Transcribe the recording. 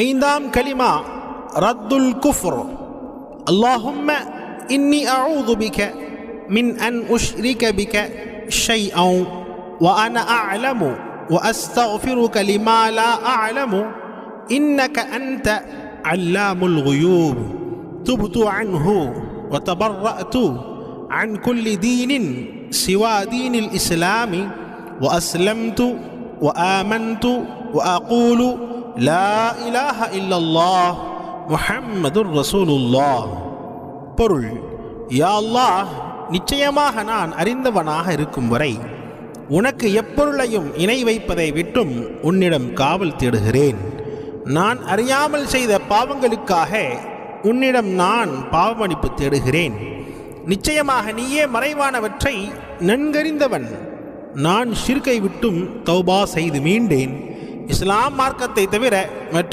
ஐந்தாம் கலிமா ரத்துல் குஃப்ர். அல்லாஹும்ம இன்னி அஊது பிக மின் அன் உஷ்ரிக பிக ஷைஅன் வ அன அஅலமு வ அஸ்தக்ஃபிருக லிமா லா அஅலமு இன்னக அன்த அல்லாமுல் குயூப் துப்து அன்ஹு வ தபர்ரஅது அன் குல்லி தீனின் சிவா தீனில் இஸ்லாமி வ அஸ்லம்து வ ஆமன்து வ அகூலு லா இலாஹ இல்லல்லாஹ் முஹம்மதுர் ரசூலுல்லாஹ். பொருள்: யா அல்லாஹ், நிச்சயமாக நான் அறிந்தவனாக இருக்கும் வரை உனக்கு எப்பொருளையும் இணை வைப்பதை விட்டும் உன்னிடம் காவல் தேடுகிறேன். நான் அறியாமல் செய்த பாவங்களுக்காக உன்னிடம் நான் பாவமன்னிப்பு தேடுகிறேன். நிச்சயமாக நீயே மறைவானவற்றை நன்கறிந்தவன். நான் ஷிர்கை விட்டும் தௌபா செய்து மீண்டேன். இஸ்லாம் மார்க்கத்தை தவிர மற்ற